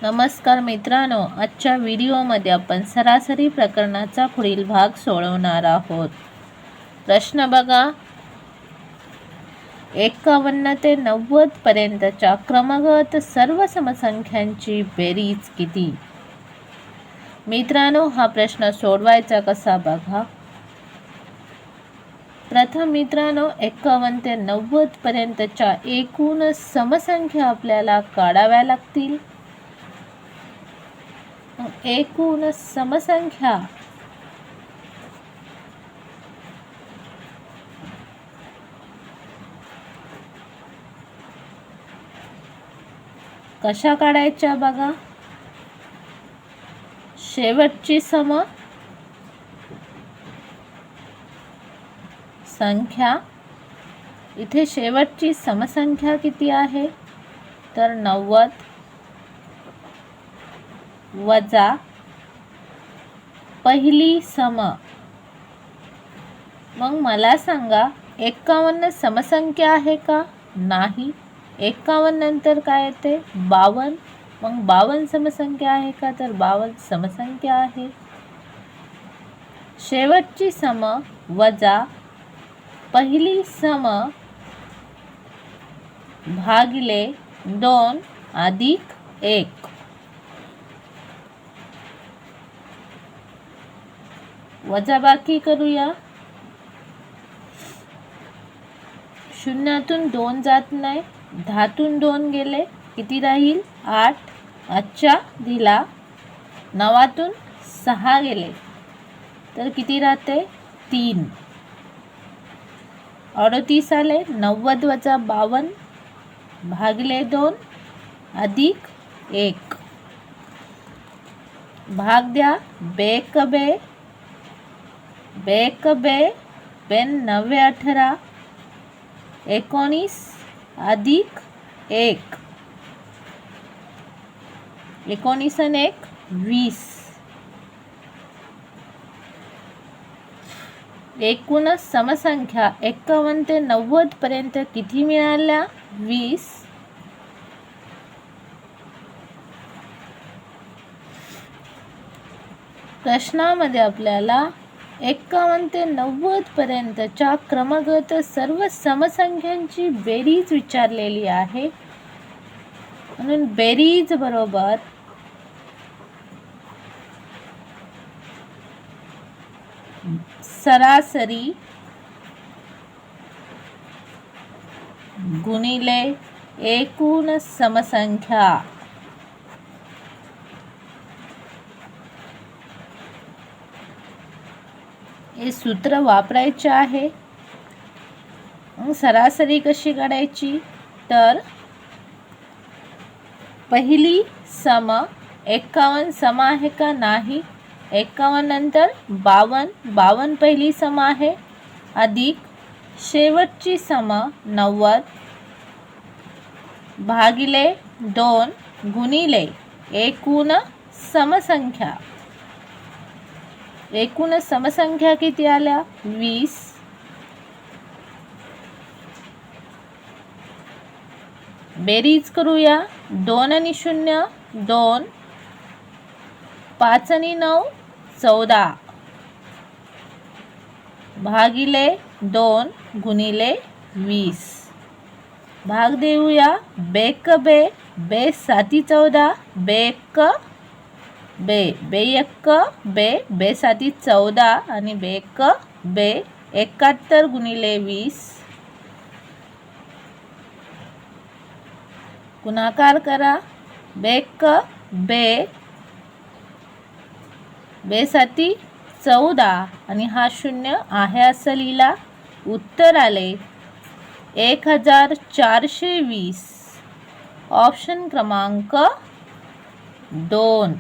नमस्कार मित्रांनो, आजच्या व्हिडिओमध्ये आपण सरासरी प्रकरणाचा पुढील भाग सोडवणार आहोत। प्रश्न बघा, 51 ते 90 पर्यंतच्या क्रमगत सर्व समसंख्यांची बेरीज किती? मित्रांनो, हा प्रश्न सोडवायचा कसा बघा। प्रथम मित्रांनो, 51 ते 90 पर्यंतच्या एकूण समसंख्या आपल्याला काढाव्या लागतील। एकूण समसंख्या कशा काढायच्या बघा। शेवटची संख्या, इथे शेवटची समसंख्या किती आहे तर 90 वजा पहिली सम। मग मला सांगा, 51 समसंख्या आहे का? नाही। 51 नंतर काय येते? 52। मग 52 समसंख्या आहे का तर 52 समसंख्या आहे। शेवटची सम वजा पहिली सम भागिले 2 अधिक 1। वजाबाकी करूया। शून्यातून 2 जात नाही, 10तून 2 गेले, किती राहील? 8। अच्छा दिला। 9तून 6 गेले तर किती राहते? 3। 38 आले। 90 वजा 52 भागिले 2 अधिक 1। भाग द्या। बेक बे 9 18 19 अधिक 1। 19 आणि 1 20। एकूण समसंख्या 51 ते 90 पर्यंत किती मिळाल्या? 20। प्रश्नामध्ये आपल्याला 51 ते 90 पर्यंतच्या क्रमगत सर्व समसंख्यांची बेरीज विचारलेली आहे। म्हणून बेरीज बरोबर सरासरी गुणिले एकूण समसंख्या। हे सूत्र वापरायचे आहे। सरासरी कशी काढायची तर पहिली सम 51 सम आहे का? नाही। 51 नंतर 52 पहिली सम आहे अधिक शेवटची सम 90 भागिले 2 गुणिले एकूण समसंख्या। एकूण समसंख्या किती आल्या? 20। बेरीज करूया। 2 आणि 0 2, 5 आणि 9 14 भागिले 2 गुणिले 20। भाग देऊया। बेक बे 7 14 बेक बे 1 7 14 आणि बेक बे 71 गुणिले 20। गुणाकार करा। बेक बे 7 14 आणि हा 0 आहे असं लिहिला। उत्तर आले 1420। ऑप्शन क्रमांक 2।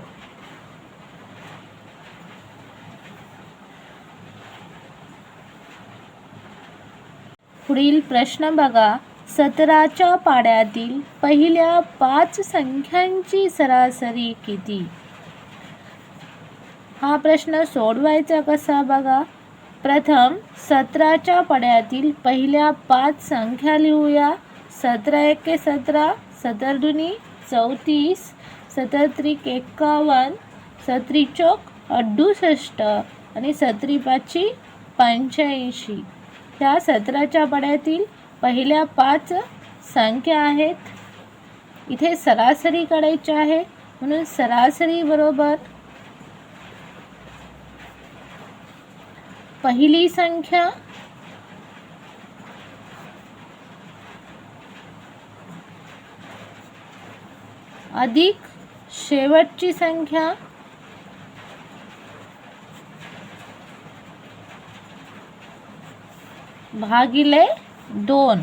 पुढील प्रश्न बघा, 17च्या पाढ्यातील पहिल्या 5 संख्यांची सरासरी किती? हा प्रश्न सोडवायचा कसा बघा। प्रथम 17च्या पाढ्यातील पहिल्या 5 संख्या लिहूया। 17 एके 17, 17 दुनी 34, 17त्रिक 51, 17 चौक 68 आणि 17 पाची 85. ह्या 17च्या पाढ्यातील पहिल्या 5 संख्या आहेत. इथे सरासरी काढायची आहे, म्हणून सरासरी बरोबर पहिली संख्या अधिक शेवटची संख्या भागिले 2.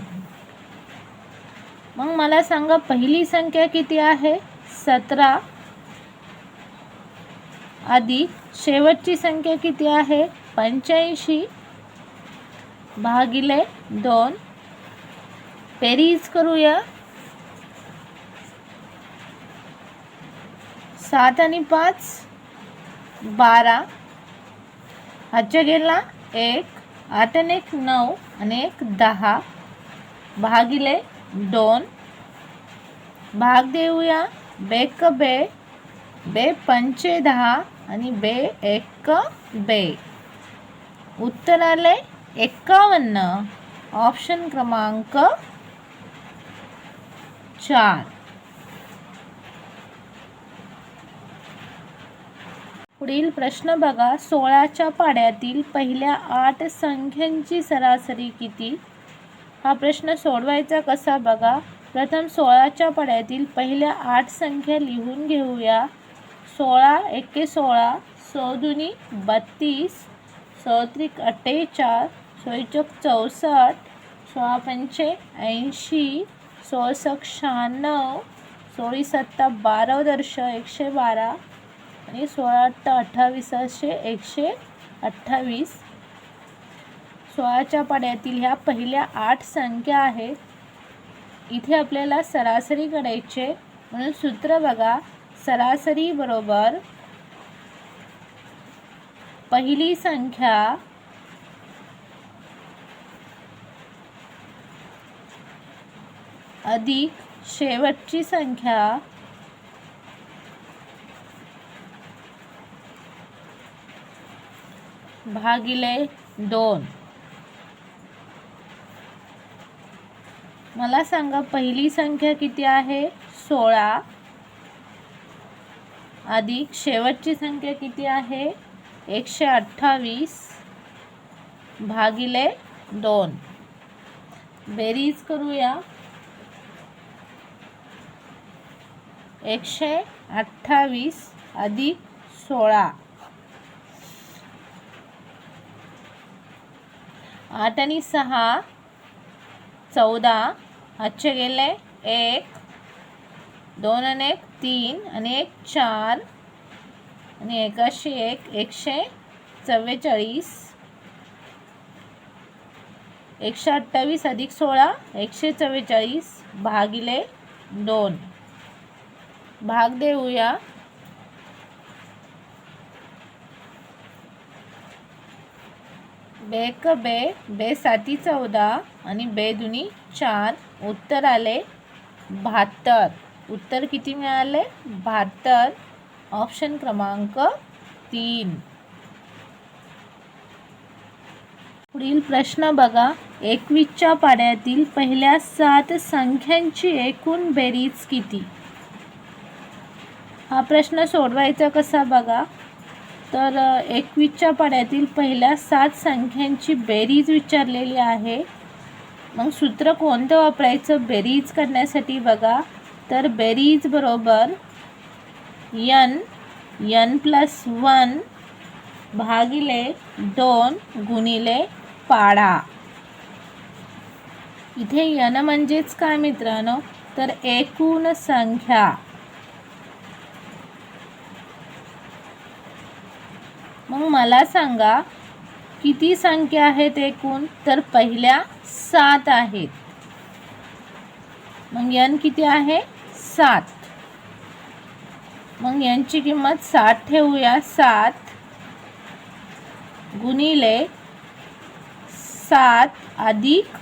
मग मला सांगा पहिली संख्या किती आहे? 17 अधिक शेवटची संख्या किती आहे? 85 भागिले 2. बेरीज करूया. 7 आणि 5 12, हातच्या गेला 1, 8 आणि 1 9 आणि 1 10 भागिले 2. भाग देऊया. बेक बे, बे पंचे 10 आणि बे एक बे. उत्तर आले 51. ऑप्शन क्रमांक 4. पुढील प्रश्न बघा. 16च्या पाढ्यातील पहिल्या 8 संख्यांची सरासरी किती? हा प्रश्न सोडवायचा कसा बघा. प्रथम 16च्या पाढ्यातील पहिल्या 8 संख्या लिहून घेऊया. 16 एके 16, 16 दुनी 32, 16 त्रिक 48, 16 चौक 64, 16 पंचे 80, 16 सक 96, 16 सत्ता 12 वर्ष 112 आणि 16 8 28 असे 128. 16च्या पाढ्यातील ह्या पहिल्या 8 संख्या आहेत. इथे आपल्याला सरासरी काढायचे, म्हणून सूत्र बघा. सरासरी बरोबर पहिली संख्या अधिक शेवटची संख्या भागिले 2. मला सांगा पहिली संख्या किती आहे? 16 अधिक शेवटची संख्या किती आहे? 128 भागिले 2. बेरीज करूया. 128 अधिक 16, 8 आणि 6 14, हातचे गेले 1, 2 आणि 1 3 आणि 1 4 आणि 1 1 144. 128 अधिक 16 144 भागिले 2. भाग देऊया. बेक बे, बे साती 14 आणि बे दुनी 4. उत्तर आले 72. उत्तर किती मिळाले? 72. ऑप्शन क्रमांक 3. पुढील प्रश्न बघा. 21च्या पाढ्यातील पहिल्या 7 संख्यांची एकूण बेरीज किती? हा प्रश्न सोडवायचा कसा बघा. तर 21च्या पाढ्यातील पहिल्या 7 संख्यांची बेरीज विचारलेली आहे. मग सूत्र कोणतं वापरायचं बेरीज करण्यासाठी बघा. तर बेरीज बरोबर n प्लस 1 भागिले 2 गुणिले पाढा. इथे n म्हणजेच काय मित्रांनो? तर एकूण संख्या. मग मला सांगा किती संख्या आहेत एकूण? तर पहिल्या 7 आहेत. मग n किती आहे? 7. मग यांची किंमत 7 ठेवूया. 7 गुणिले 7 अधिक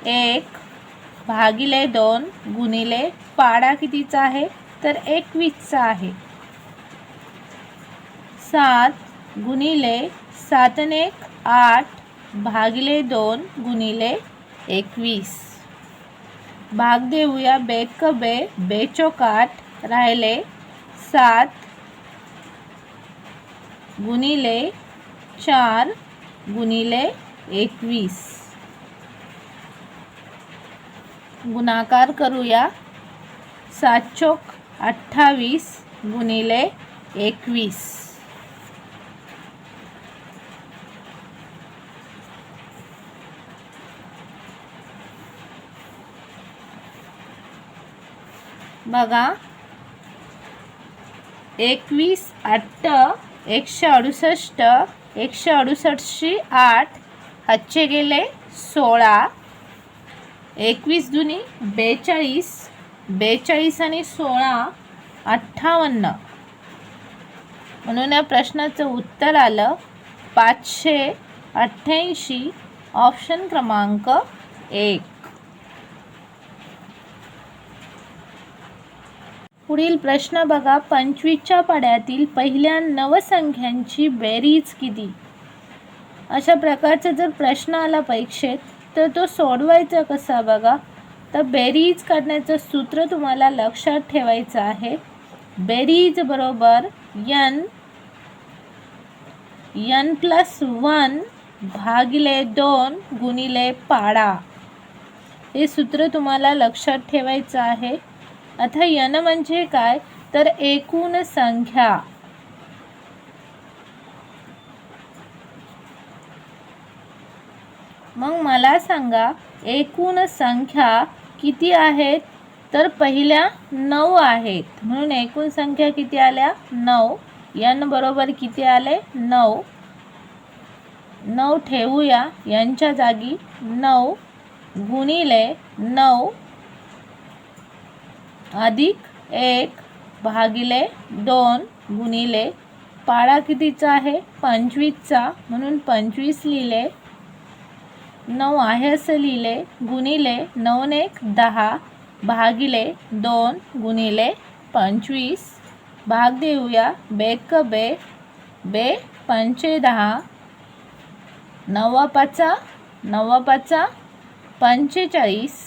1 भागिले 2 गुणिले पाढा कितीचा आहे? तर 21चा आहे. 7 गुणिले 7 आणि 1 8 भागिले 2 गुणिले 21. भाग देऊया. बेक बे, बेचोक 8 राहिले 7 गुणिले 4 गुणिले 21. गुणाकार करूया. 7 चोक 28 गुणिले 21. बघा 21 8 168 168शी 8 हातचे गेले 16. 21 दुनी 42 42 आणि 16 58. म्हणून या प्रश्नाचं उत्तर आलं 588. ऑप्शन क्रमांक 1. पुढील प्रश्न बघा. 25च्या पाढ्यातील पहिल्या नवसंख्यांची बेरीज किती? अशा प्रकारचा जर प्रश्न आला परीक्षेत तर तो सोडवायचा कसा बघा. तर बेरीज काढण्याचं सूत्र तुम्हाला लक्षात ठेवायचं आहे. बेरीज बरोबर n +1 भागिले 2 गुणिले पाडा. हे सूत्र तुम्हाला लक्षात ठेवायचं आहे. आता n म्हणजे काय तर एकूण संख्या. मग मला सांगा एकूण संख्या किती आहेत तर पहिल्या 9 आहेत. म्हणून एकूण संख्या किती आल्या 9. n बरोबर किती आले 9. 9 ठेवूया यांच्या जागी. 9 गुणिले 9 अधिक 1 भागिले 2 गुणिले पाडा कितीचा आहे 25चा. म्हणून 25 लिहिले. 9 आहे असं लिहिले. गुणिले 9 ने 1 10 भागिले 2 गुणिले 25. भाग देऊया. बेक बे, बे 5 10 9 5 9 5 45.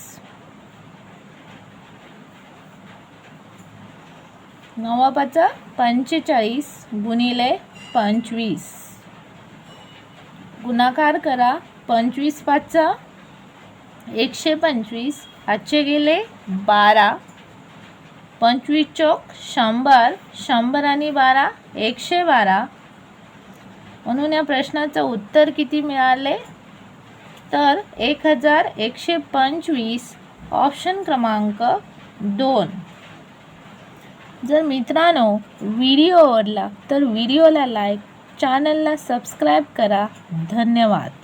9 5 45 गुणिले 25. गुणाकार करा. 25 5 125 हातचे गेले 12. 25 चोक 100 100 आणि 12 112. म्हणून या प्रश्नाचं उत्तर किती मिळाले तर 1125. ऑप्शन क्रमांक 2. जर मित्रांनो व्हिडिओ आवडला तर व्हिडिओला लाईक, चॅनलला सबस्क्राईब करा. धन्यवाद.